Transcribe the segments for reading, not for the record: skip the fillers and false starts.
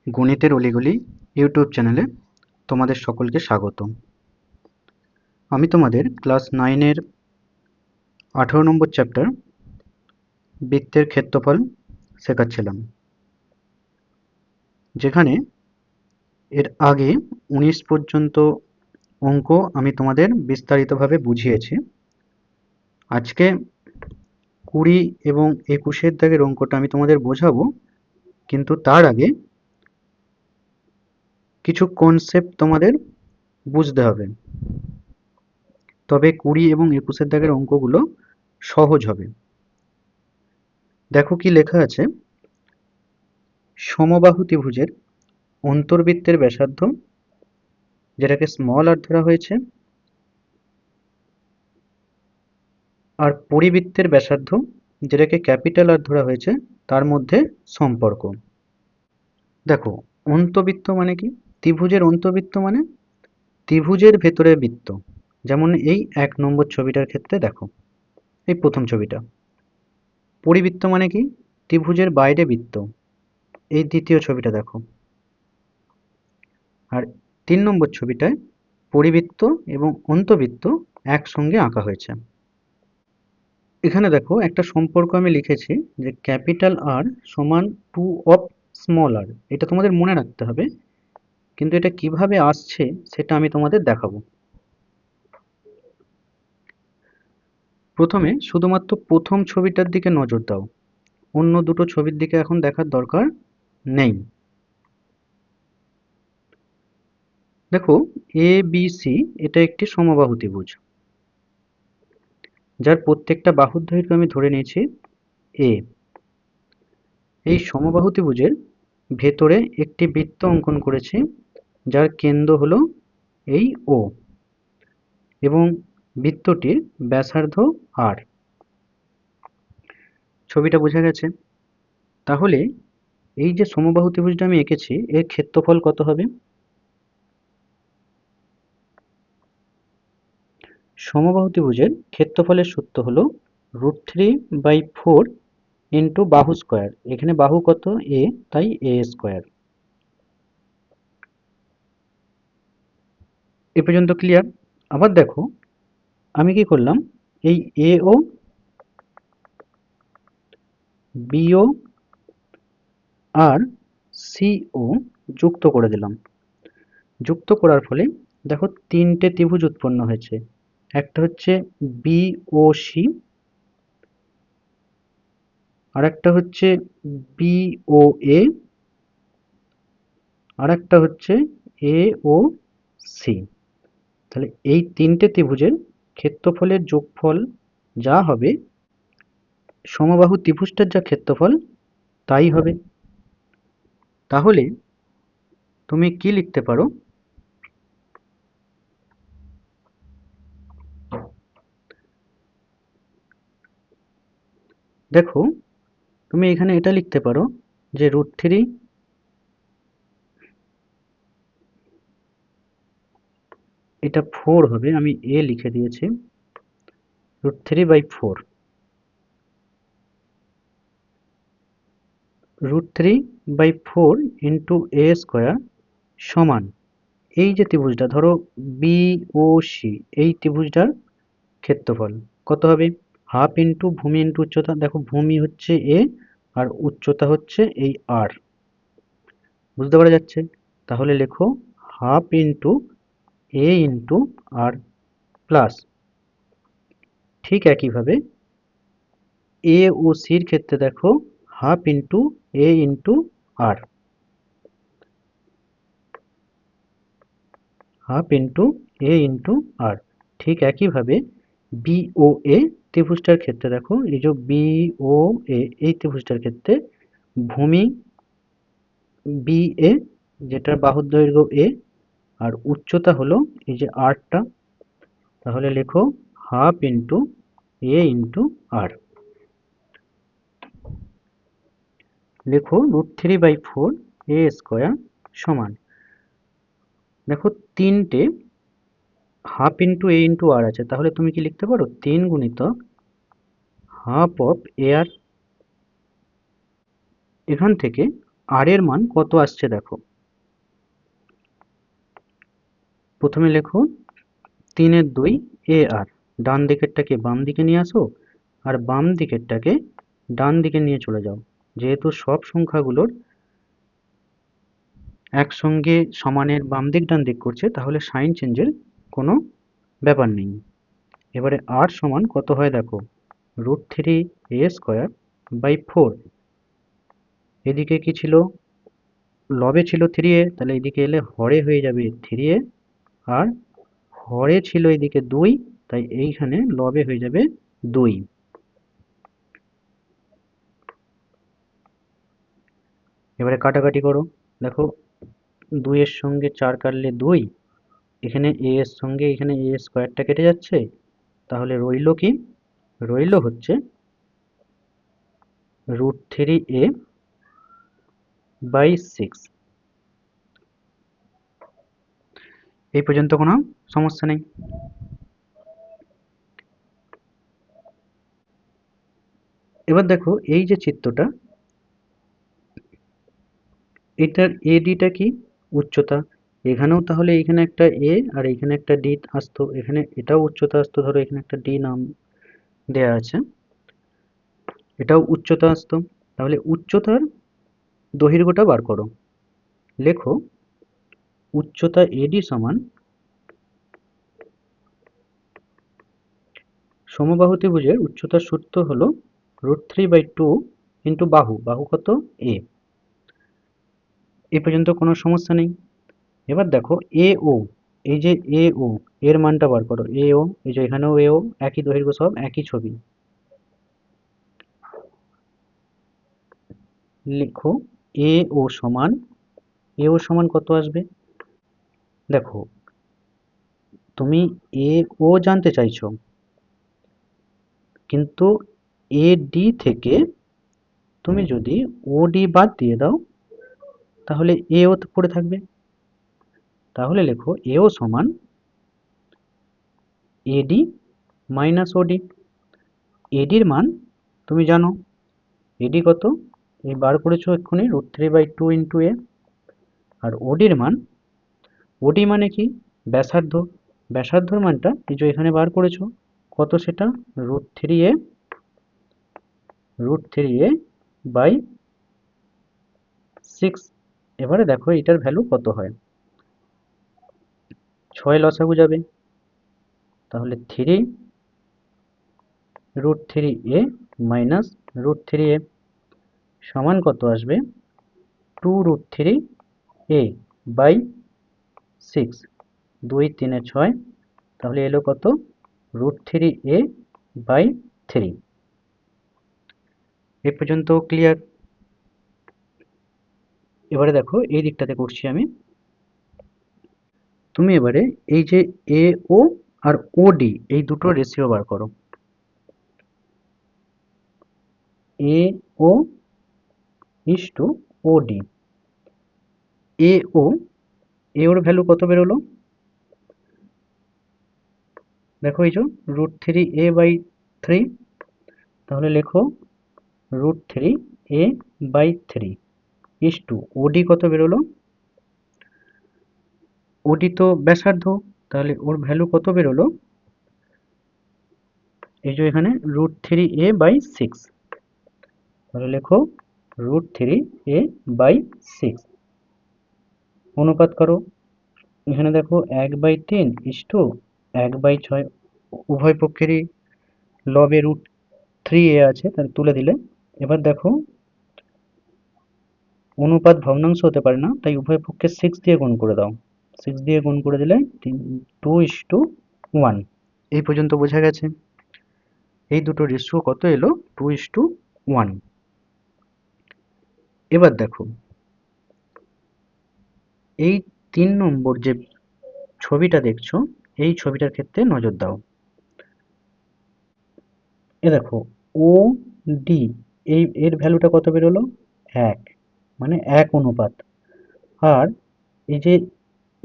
গণিতের অলিগলি ইউটিউব চ্যানেলে তোমাদের সকলকে স্বাগত। আমি তোমাদের ক্লাস 9-এর 18 নম্বর চ্যাপ্টার বৃত্তের ক্ষেত্রফল শেখাচ্ছিলাম, যেখানে এর আগে 19 পর্যন্ত অঙ্ক আমি তোমাদের বিস্তারিতভাবে বুঝিয়েছি। আজকে 20 এবং 21-এর দাগের অঙ্কটা আমি তোমাদের বোঝাবো, কিন্তু তার আগে কিছু কনসেপ্ট তোমাদের বুঝতে হবে, তবে 20 এবং 21-এর দাগের অঙ্কগুলো সহজ হবে। দেখো কি লেখা আছে, সমবাহু ত্রিভুজের অন্তর্বৃত্তের ব্যাসার্ধ, যেটাকে স্মল আর ধরা হয়েছে, আর পরিবৃত্তের ব্যাসার্ধ, যেটাকে ক্যাপিটাল আর ধরা হয়েছে, তার মধ্যে সম্পর্ক। দেখো, অন্তবৃত্ত মানে কি? ত্রিভুজের অন্তবৃত্ত মানে ত্রিভুজের ভেতরে বৃত্ত। যেমন এই 1 নম্বর ছবিটার ক্ষেত্রে দেখো, এই প্রথম ছবিটা। পরিবৃত্ত মানে কি? ত্রিভুজের বাইরে বৃত্ত, এই দ্বিতীয় ছবিটা দেখো। আর 3 নম্বর ছবিটায় পরিবৃত্ত এবং অন্তবৃত্ত একসঙ্গে আঁকা হয়েছে। এখানে দেখো একটা সম্পর্ক আমি লিখেছি, যে ক্যাপিটাল আর সমান 2 অফ স্মল আর। এটা তোমাদের মনে রাখতে হবে, কিন্তু এটা কিভাবে আসছে সেটা আমি তোমাদের দেখাবো। প্রথমে শুধুমাত্র প্রথম ছবিটার দিকে নজর দাও, অন্য দুটো ছবির দিকে এখন দেখার দরকার নেই। দেখো, এ বি সি এটা একটি সমবাহু ত্রিভুজ, যার প্রত্যেকটা বাহুর দৈর্ঘ্য আমি ধরে নিয়েছি এ। এই সমবাহু ত্রিভুজের ভেতরে একটি বৃত্ত অঙ্কন করেছি, যার কেন্দ্র হলো এই ও, এবং বৃত্তটির ব্যাসার্ধ আর। ছবিটা বোঝা গেছে? তাহলে এই যে সমবাহু ত্রিভুজটা আমি এঁকেছি, এর ক্ষেত্রফল কত হবে? সমবাহু ত্রিভুজের ক্ষেত্রফলের সূত্র হলো √3/4 ইন্টু বাহু স্কোয়ার। এখানে বাহু কত? এ, তাই এ স্কোয়ার। এ পর্যন্ত ক্লিয়ার? আবার দেখো, আমি কি করলাম, এই এ ও বি ও আর সি ও যুক্ত করে দিলাম। যুক্ত করার ফলে দেখো তিনটে ত্রিভুজ উৎপন্ন হয়েছে। একটা হচ্ছে বি ও সি, আর একটা হচ্ছে বি ও এ, আর একটা হচ্ছে এ ও সি। তাহলে এই তিনটে ত্রিভুজের ক্ষেত্রফলের যোগফল যা হবে, সমবাহু ত্রিভুজটার যা ক্ষেত্রফল তাই হবে। তাহলে তুমি কি লিখতে পারো? দেখো, তুমি এখানে এটা লিখতে পারো যে √3, এটা 4 হবে, আমি এ লিখে দিয়েছি, √3/4, √3/4 ইন্টু এ স্কোয়ার সমান এই যে ত্রিভুজটা, ধরো বি ও সি, এই ত্রিভুজটার ক্ষেত্রফল কত হবে? হাফ ইন্টু ভূমি ইন্টু উচ্চতা। দেখো, ভূমি হচ্ছে এ আর উচ্চতা হচ্ছে এই আর। বুঝতে পারা যাচ্ছে? তাহলে লেখো হাফ ইন্টু এ ইন্টু আর প্লাস। ঠিক একইভাবে এ ও সির ক্ষেত্রে দেখো, হাফ ইন্টু এ ইন্টু আর, হাফ ইন্টু এ ইন্টু আর। ঠিক একইভাবে বি ও এ ত্রিভুজটার ক্ষেত্রে দেখো, এই যে বি ও এ, এই ত্রিভুজটার ক্ষেত্রে ভূমি বি এ, যেটার বাহুর দৈর্ঘ্য এ, আর উচ্চতা হলো এই যে আরটা। তাহলে লেখো হাফ ইন্টু এ ইন্টু আর। লেখো √3/4 এ স্কোয়ার সমান, দেখো তিনটে হাফ ইন্টু এ ইন্টু আর আছে, তাহলে তুমি কি লিখতে পারো? 3 গুণিতক হাফ অফ এ আর। এখান থেকে আর এর মান কত আসছে দেখো। প্রথমে লেখো 3/2 এ আর, ডান দিকেরটাকে বাম দিকে নিয়ে আসো আর বাম দিকেরটাকে ডান দিকে নিয়ে চলে যাও। যেহেতু সব সংখ্যাগুলোর একসঙ্গে সমানের বাম দিক ডান দিক করছে, তাহলে সাইন চেঞ্জের কোনো ব্যাপার নেই। এবারে আর সমান কত হয় দেখো, √3a²/4। এদিকে কি ছিল, লবে ছিল 3a, তাহলে এদিকে এলে হরে হয়ে যাবে 3a, আর হরে ছিল এদিকে 2, তাই এইখানে লবে হয়ে যাবে 2। এবারে কাটাকাটি করো, দেখো 2 এর সঙ্গে 4 কাটলে 2, এখানে a এর সঙ্গে এখানে a² কেটে যাচ্ছে, তাহলে রইল কি, রইল হচ্ছে √3a/6। এই পর্যন্ত কোনো সমস্যা নেই। এবার দেখো এই যে চিত্রটা, এটার ADটা কি, উচ্চতা। এখানেও তাহলে এখানে একটা a আর এখানে একটা d আসতো, এখানে এটাও উচ্চতা আসতো, ধরো এখানে একটা d নাম দেয়া আছে, এটাও উচ্চতা আসতো। তাহলে উচ্চতার দৈর্ঘ্যটা বার করো। লেখো উচ্চতা AD সমান সমবাহু ত্রিভুজের উচ্চতার সূত্র হলো √3/2 ইন্টু বাহু, বাহু কত a। এই পর্যন্ত কোনো সমস্যা নেই। এবার দেখো AO, এই যে AO এর মানটা বার করো। AO, এই যে এখানেও AO, একই দৈর্ঘ্য, সব একই ছবি। লেখো AO সমান কত আসবে দেখো, তুমি AO জানতে চাইছো, কিন্তু AD থেকে তুমি যদি OD বাদ দিয়ে দাও, তাহলে AO তো পড়ে থাকবে। তাহলে লেখো AO সমান AD মাইনাস OD। AD এর মান তুমি জানো, AD কত, এই বার করেছো এক্ষুনি, √3/2 ইন্টু a। আর OD এর মান, OD মানে কি, ব্যাসার্ধ। ব্যাসার্ধর মানটা এই যে এখানে বার করেছো, কত সেটা, √3a/6। এবারে দেখো এটার ভ্যালু কত হয়, 6 লসাগু যাবে, তাহলে 3√3a মাইনাস √3a সমান কত আসবে, 2√3a/6। 2 3 6, তাহলে এলো কত, √3a/3। এ পর্যন্ত ক্লিয়ার। এবারে দেখো এই দিকটাতে করছি আমি। তুমি এবারে এই যে AO আর OD এই দুটো রেশিও বার করো। AO is to OD। AO, AOর value কত বেরোলো দেখো, এই যে √3a/3। তাহলে লেখো √3a/3 ইস টু OD কত বেরোলো, OD তো ব্যাসার্ধ, তাহলে ওর ভ্যালু কত বেরোলো, এই যে এখানে √3a/6। তাহলে লেখো √3a/6। অনুপাত করো, এখানে দেখো 1/3 ইস টু 1/6, উভয় পক্ষেরই লবে √3a আছে, তাহলে তুলে দিলে। এবার দেখো অনুপাত ভগ্নাংশ হতে পারে না, তাই উভয় পক্ষে 6 দিয়ে গুণ করে দাও। 6 দিয়ে গুণ করে দিলে 2:1। এই পর্যন্ত বোঝা গেছে। এই দুটো রেশিও কত এলো, 2:1। এবার দেখো এই 3 নম্বর যে ছবিটা দেখছো, এই ছবিটার ক্ষেত্রে নজর দাও। এ দেখো OD, এর ভ্যালুটা কত বেরোলো, 1, মানে 1 অনুপাত। আর এই যে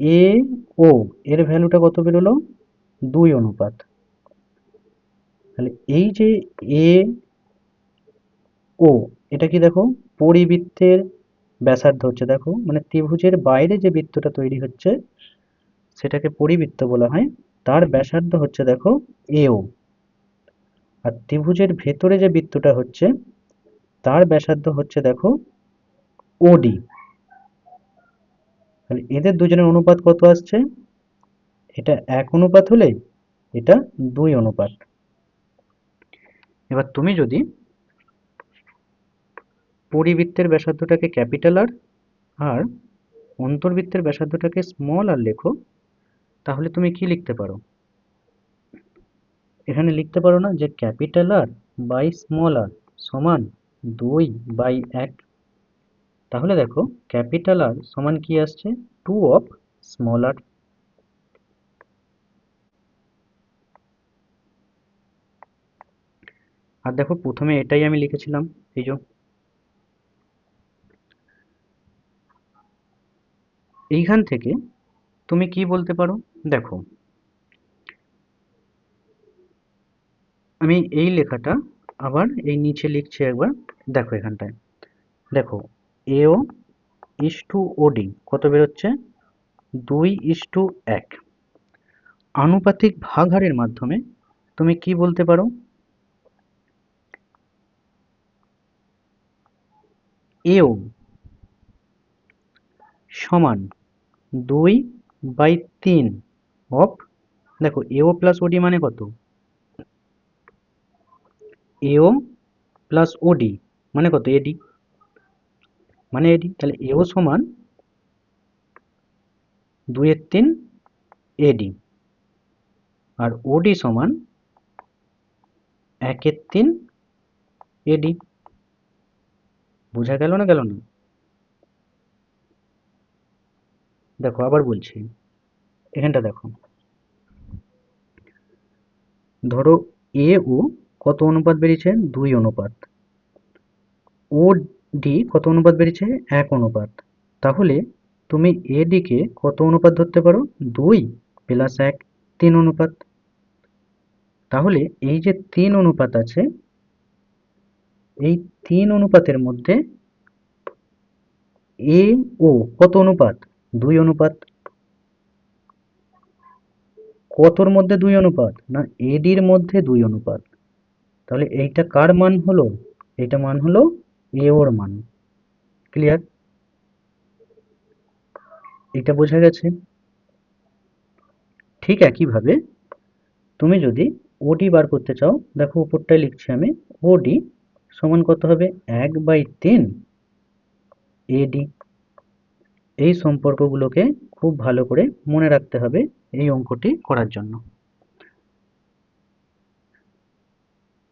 AO এর ভ্যালুটা কত বেরোলো, 2 অনুপাত। তাহলে এই যে AO, এটা কি দেখো পরিবৃত্তের ব্যাসার্ধ হচ্ছে, দেখো মানে ত্রিভুজের বাইরে যে বৃত্তটা তৈরি হচ্ছে সেটাকে পরিবৃত্ত বলা হয়, তার ব্যাসার্ধ হচ্ছে দেখো এও। আর ত্রিভুজের ভেতরে যে বৃত্তটা হচ্ছে তার ব্যাসার্ধ হচ্ছে দেখো ওডি। তাহলে এদের দুজনের অনুপাত কত আসছে? এটা 1 অনুপাত হলে এটা 2 অনুপাত। এবার তুমি যদি পরিবৃত্তের ব্যাসার্ধটাকে ক্যাপিটাল আর আর অন্তর্বৃত্তের ব্যাসার্ধটাকে স্মল আর লেখো, তাহলে তুমি কি লিখতে পারো? এখানে লিখতে পারো না যে ক্যাপিটাল আর বাই স্মল আর সমান 2/1। তাহলে দেখো ক্যাপিটাল আর সমান কি আসছে? 2 অফ স্মল আর। আর দেখো প্রথমে এটাই আমি লিখেছিলাম, এই যে এইখান থেকে তুমি কি বলতে পারো? দেখো আমি এই লেখাটা আবার এই নিচে লিখছি একবার। দেখো এখানটায় দেখো এও ইস টু ওডি কত বেরোচ্ছে? 2:1। আনুপাতিক ভাগহারের মাধ্যমে তুমি কি বলতে পারো? এও সমান 2/3 অফ, দেখো এও প্লাস ওডি মানে কত? এও প্লাস ওডি মানে কত? এডি মানে এডি। তাহলে এও সমান 2/3 এডি, আর ওডি সমান 1/3 এডি। বোঝা গেল না গেল না? দেখো আবার বলছি, এখানটা দেখো, ধরো এ ও কত অনুপাত বেরিয়েছে? 2 অনুপাত। ও ডি কত অনুপাত বেরিয়েছে? 1 অনুপাত। তাহলে তুমি এডি কে কত অনুপাত ধরতে পারো? 2 + 1, 3 অনুপাত। তাহলে এই যে 3 অনুপাত আছে, এই 3 অনুপাতের মধ্যে এ ও কত অনুপাত? 2 অনুপাত। কতর মধ্যে 2 অনুপাত? না এডির মধ্যে 2 অনুপাত। তাহলে এইটা কার মান হলো? এইটা মান হলো এ ওর মান। ক্লিয়ার? এটা বোঝা গেছে? ঠিক একইভাবে তুমি যদি ওডি বার করতে চাও, দেখো উপরটায় লিখছি আমি, ওডি সমান কত হবে? 1/3 এডি। এই সম্পর্কগুলোকে খুব ভালো করে মনে রাখতে হবে এই অঙ্কটি করার জন্য।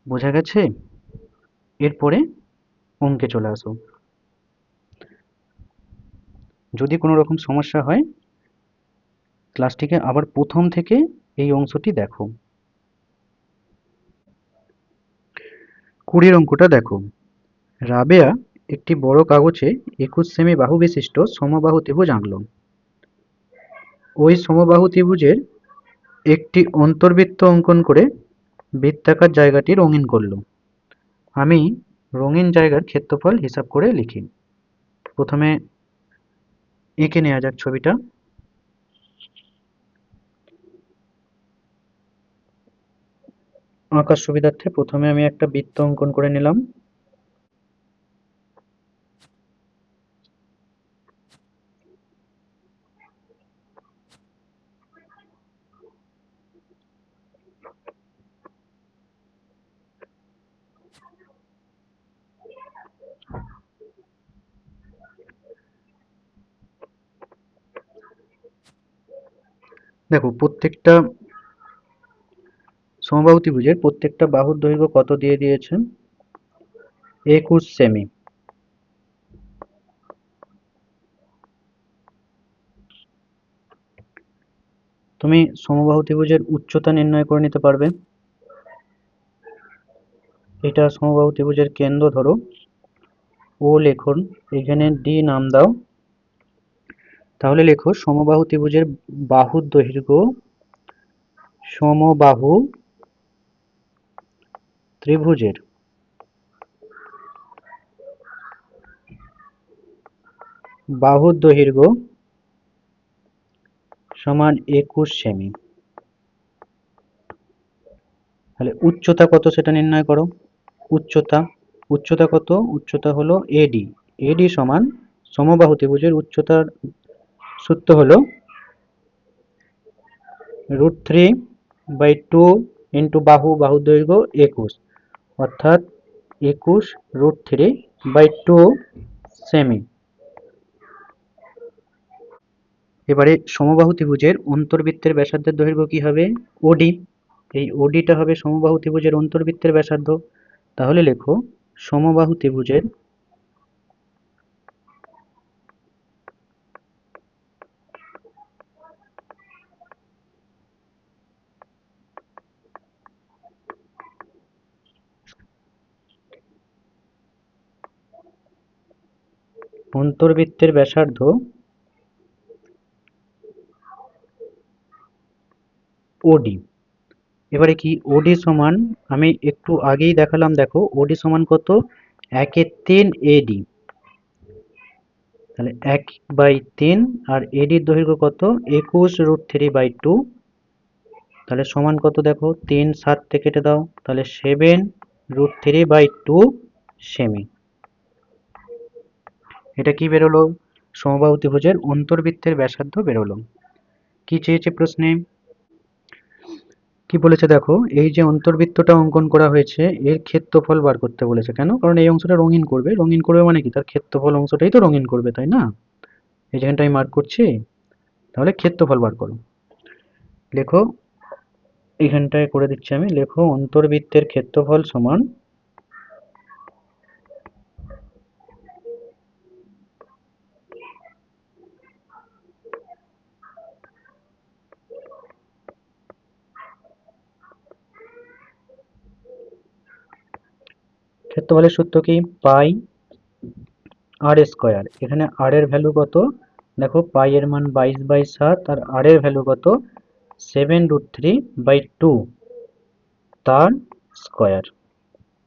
বোঝা গেছে? এরপরে অঙ্কে চলে আসো। যদি কোনো রকম সমস্যা হয় ক্লাসটিকে আবার প্রথম থেকে এই অংশটি দেখো। 20 অঙ্কটা দেখো। রাবেয়া একটি বড় কাগজে 21 সেমি বাহু বিশিষ্ট সমবাহু ত্রিভুজ আঁকল। ওই সমবাহু ত্রিভুজের একটি অন্তর্বৃত্ত অঙ্কন করে বৃত্তাকার জায়গাটি রঙিন করল। আমি রঙিন জায়গার ক্ষেত্রফল হিসাব করে লিখি। প্রথমে এঁকে নেওয়া যাক ছবিটা। আঁকার সুবিধার্থে প্রথমে আমি একটা বৃত্ত অঙ্কন করে নিলাম। দেখো প্রত্যেকটা সমবাহু ত্রিভুজের প্রত্যেকটা বাহুর দৈর্ঘ্য কত দিয়ে দিয়েছে? 21 সেমি। তুমি সমবাহু ত্রিভুজের উচ্চতা নির্ণয় করে নিতে পারবে। এটা সমবাহু ত্রিভুজের কেন্দ্র ধরো, ও লেখুন, এখানে ডি নাম দাও। তাহলে লেখো সমবাহু ত্রিভুজের বাহুর দৈর্ঘ্য, সমবাহু ত্রিভুজের বাহুর দৈর্ঘ্য সমান 21 সেমি। তাহলে উচ্চতা কত সেটা নির্ণয় করো। উচ্চতা উচ্চতা কত? উচ্চতা হলো এডি। এডি সমান সমবাহু ত্রিভুজের উচ্চতার সূত্র হলো √3/2 ইন্টু বাহুর দৈর্ঘ্য 21, অর্থাৎ 21 √3/2 সেমি। এবারে সমবাহু ত্রিভুজের অন্তর্বৃত্তের ব্যাসার্ধের দৈর্ঘ্য কি হবে? ওডি। এই ওডিটা হবে সমবাহু ত্রিভুজের অন্তর্বৃত্তের ব্যাসার্ধ। তাহলে লেখো সমবাহু ত্রিভুজের অন্তর্বৃত্তের ব্যাসার্ধ ওডি। এবারে কি ওডি সমান, আমি একটু আগেই দেখালাম, দেখো ওডি সমান কত? 1/3 এডি। তাহলে 1/3 আর এডির দৈর্ঘ্য কত? 21√3/2। তাহলে সমান কত দেখো, 3 7 কেটে দাও, তাহলে 7√3/2 সেমি। এটা কি বেরোলো? সমবাহু ত্রিভুজের অন্তর্বৃত্তের ব্যাসার্ধ বেরোলো। কি চেয়েছে প্রশ্নে? কি বলেছে দেখো, এই যে অন্তর্বৃত্তটা অঙ্কন করা হয়েছে এর ক্ষেত্রফল বার করতে বলেছে। কেন? কারণ এই অংশটা রঙিন করবে। রঙিন করবে মানে কি, তার ক্ষেত্রফল অংশটাই তো রঙিন করবে, তাই না? এই যেখানটা আমি মার্ক করছি, তাহলে ক্ষেত্রফল বার করো। লেখো, এখানটায় করে দিচ্ছি আমি, লেখো অন্তর্বৃত্তের ক্ষেত্রফল সমান ক্ষেত্রফলের সূত্র কি? পাই আর স্কোয়ার। এখানে আর এর ভ্যালু কত? দেখো পাই এর মান 22/7 আর আর এর ভ্যালু কত? 7√3/2 তার স্কোয়ার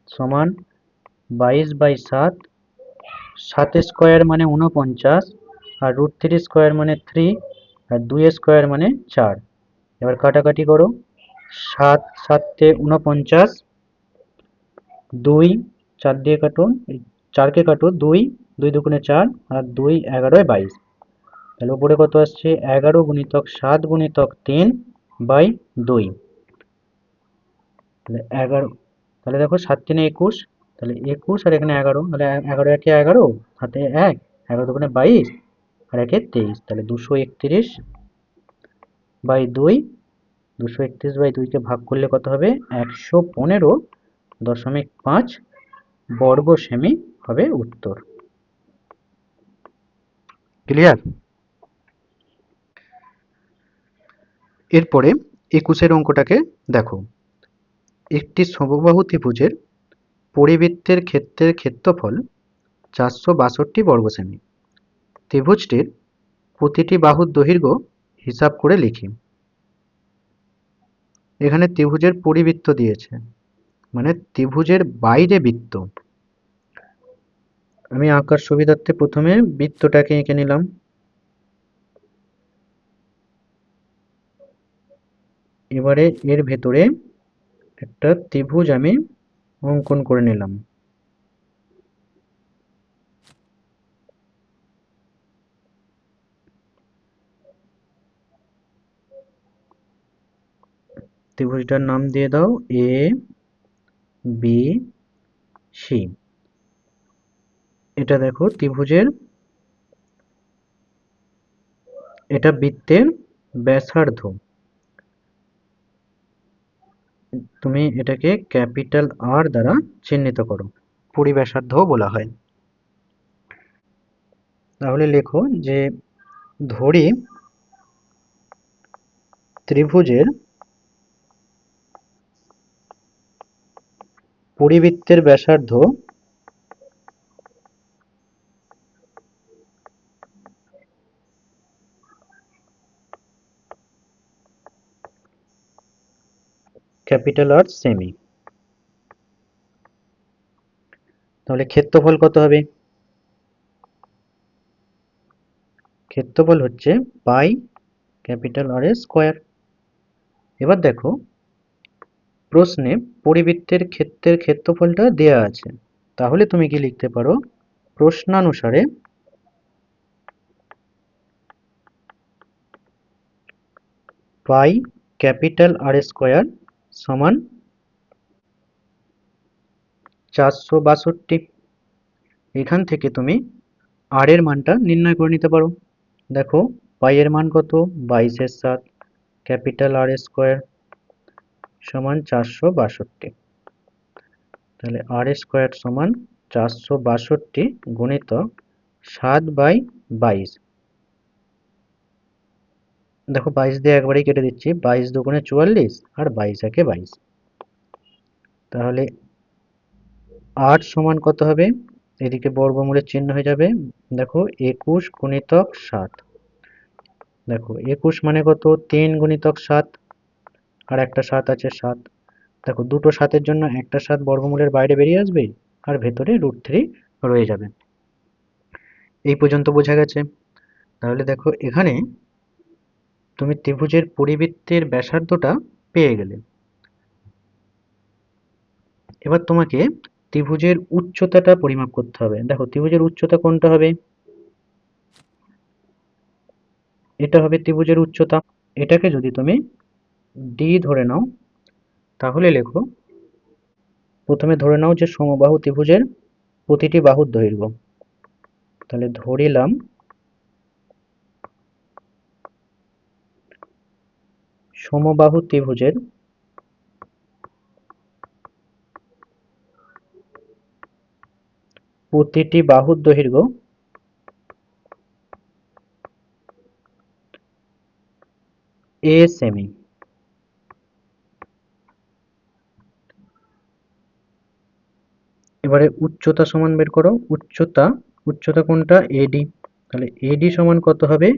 সমান 22/7। 7 স্কোয়ার মানে 49, আর √3 স্কোয়ার মানে 3, আর 2 স্কোয়ার মানে 4। এবার কাটাকাটি করো, 7 7 49, 2 4 দিয়ে কাটো, 4কে কাটো, 2 2 দুগুণে 4 আর 2 11 22। তাহলে উপরে কত আসছে? 11 গুণিতক 7 গুণিতক 3/2। তাহলে 11, তাহলে দেখো 7 3 21, তাহলে 21 আর এখানে 11, তাহলে 11 একে 11, হাতে 1, 11 দুগুণে 22 আর একে 23, তাহলে 231/2। 231/2কে ভাগ করলে কত হবে? 115.5 বর্গ সেমি হবে উত্তর। ক্লিয়ার? এরপরে 21 অঙ্কটাকে দেখো। একটি সমবাহু ত্রিভুজের পরিবৃত্তের ক্ষেত্রের ক্ষেত্রফল 462 বর্গ সেমি। ত্রিভুজটির প্রতিটি বাহুর দৈর্ঘ্য হিসাব করে লিখি। এখানে ত্রিভুজের পরিবৃত্ত দিয়েছে, মানে ত্রিভুজের বাইরে বৃত্ত। আমি আঁকার সুবিধার্থে প্রথমে বৃত্তটাকে এঁকে নিলাম। এবারে এর ভেতরে একটা ত্রিভুজ আমি অঙ্কন করে নিলাম। ত্রিভুজটার নাম দিয়ে দাও এ বি সি। এটা দেখো ত্রিভুজের, এটা বৃত্তের ব্যাসার্ধ। তুমি এটাকে ক্যাপিটাল আর দ্বারা চিহ্নিত করো, পরিব্যাসার্ধও বলা হয়। তাহলে লেখো যে ধরি ত্রিভুজের পরিবৃত্তের ব্যাসার্ধ ক্যাপিটাল আর সেমি। তাহলে ক্ষেত্রফল কত হবে? ক্ষেত্রফল হচ্ছে পাই ক্যাপিটাল আর স্কোয়ার। এবার দেখো প্রশ্নে পরিবৃত্তের ক্ষেত্রের ক্ষেত্রফলটা দেয়া আছে, তাহলে তুমি কি লিখতে পারো, প্রশ্নানুসারে পাই ক্যাপিটাল আর স্কোয়ার সমান 462। এখান থেকে তুমি আর এর মানটা নির্ণয় করে নিতে পারো। দেখো পাই এর মান কত, 22/7 ক্যাপিটাল আর স্কোয়ার সমান 462। তাহলে আর স্কোয়ার সমান 462 গুণিতক 7/22। দেখো 22 দিয়ে একবারেই কেটে দিচ্ছি, 22 দুগুণে 44 আর 22 একে 22। তাহলে 8 সমান কত হবে, এদিকে বর্গমূলের চিহ্ন হয়ে যাবে, দেখো 21 গুণিতক 7। দেখো 21 মানে কত, 3 গুণিতক 7 আর একটা 7 আছে 7। দেখো দুটো 7-এর জন্য একটা 7 বর্গমূলের বাইরে বেরিয়ে আসবে আর ভেতরে √3 রয়ে যাবে। এই পর্যন্ত বোঝা গেছে। তাহলে দেখো এখানে তুমি ত্রিভুজের পরিবৃত্তের ব্যাসার্ধটা পেয়ে গেলে। এবার তোমাকে ত্রিভুজের উচ্চতাটা পরিমাপ করতে হবে। দেখো ত্রিভুজের উচ্চতা কোনটা হবে, এটা হবে ত্রিভুজের উচ্চতা। এটাকে যদি তুমি ডি ধরে নাও, তাহলে লেখো, প্রথমে ধরে নাও যে সমবাহু ত্রিভুজের প্রতিটি বাহুর দৈর্ঘ্য। তাহলে ধরিলাম সমবাহু ত্রিভুজের প্রতিটি বাহুর দৈর্ঘ্য a সেমি। এবারে উচ্চতা সমান বের করো, উচ্চতা, উচ্চতা কোনটা, এডি। তাহলে এডি সমান কত হবে,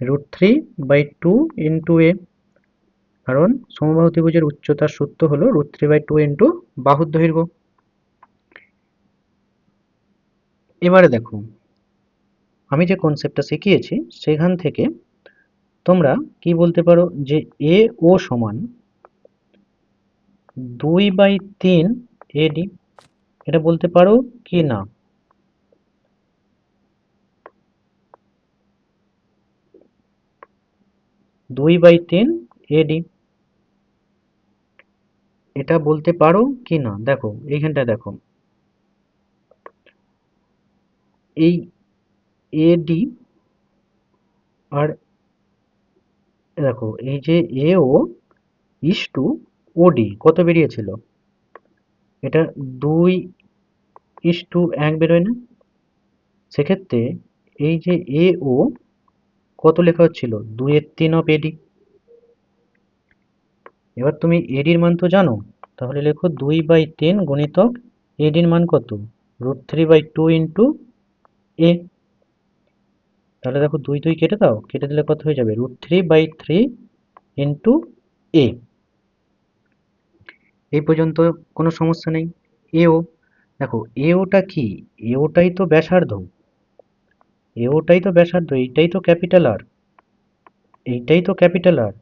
√3/2 ইন্টু এ, কারণ সমবাহু ত্রিভুজের উচ্চতার সূত্র হলো √3/2 ইন্টু বাহুর দৈর্ঘ্য। এবারে দেখো আমি যে কনসেপ্টটা শিখিয়েছি সেখান থেকে তোমরা কি বলতে পারো যে এ ও সমান 2/3 এডি, এটা বলতে পারো কি না। 2/3 এডি, এটা বলতে পারো কি না। দেখো এইখানটা দেখো, এই এডি আর দেখো এই যে এ ও ইস টু ওডি কত বেরিয়েছিল, এটা 2:1 বেরোয় না। সেক্ষেত্রে এই যে এ ও কত লেখা হচ্ছিল, 2/3 অফ এডি। এবার তুমি এডির মান তো জানো, তাহলে লেখো 2/3 গুণিতক এডির মান কত, √3/2 ইন্টু এ। তাহলে দেখো 2 কেটে দাও, কেটে দিলে কত হয়ে যাবে, √3/3 ইন্টু এ। এই পর্যন্ত কোনো সমস্যা নেই। এও দেখো, এওটা কি, এওটাই তো ব্যাসার্ধ, এওটাই তো ব্যাসার্ধ, এইটাই তো ক্যাপিটাল আর, এইটাই তো ক্যাপিটাল আর।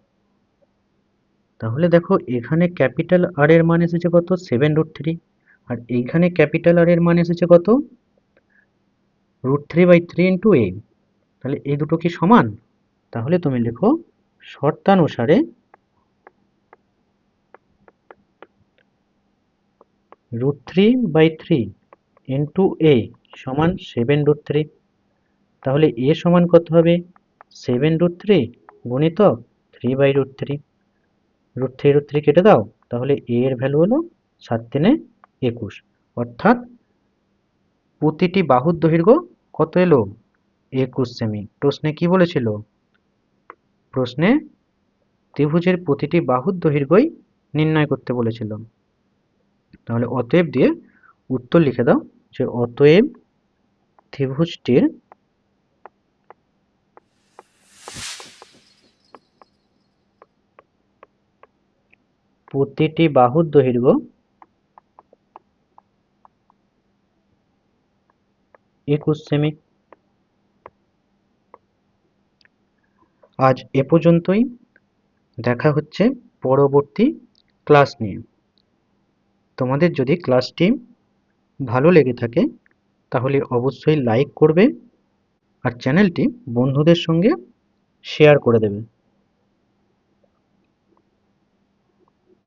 তাহলে দেখো এখানে ক্যাপিটাল আর এর মান এসেছে কত, 7√3, আর এইখানে ক্যাপিটাল আর এর মান এসেছে কত, √3/3 ইন্টু এ। তাহলে এই দুটো কি সমান, তাহলে তুমি লেখো শর্তানুসারে √3/3 ইন্টু এ সমান 7√3। তাহলে এ সমান কত হবে, 7√3 গুণিতক 3/√3, √3 কেটে দাও, তাহলে এ এর ভ্যালু হলো 7×3=21। অর্থাৎ প্রতিটি বাহুর দৈর্ঘ্য কত এলো, 21 সেমি। প্রশ্নে কি বলেছিল, প্রশ্নে ত্রিভুজের প্রতিটি বাহুর দৈর্ঘ্যই নির্ণয় করতে বলেছিল। তাহলে অতএব দিয়ে উত্তর লিখে দাও, যে অতএব ত্রিভুজটির প্রতিটি বাহুর দৈর্ঘ্য 21 সেমি। আজ এ পর্যন্তই। দেখা হচ্ছে পরবর্তী ক্লাস নিয়ে। তোমাদের যদি ক্লাসটি ভালো লেগে থাকে তাহলে অবশ্যই লাইক করবে আর চ্যানেলটি বন্ধুদের সঙ্গে শেয়ার করে দেবে।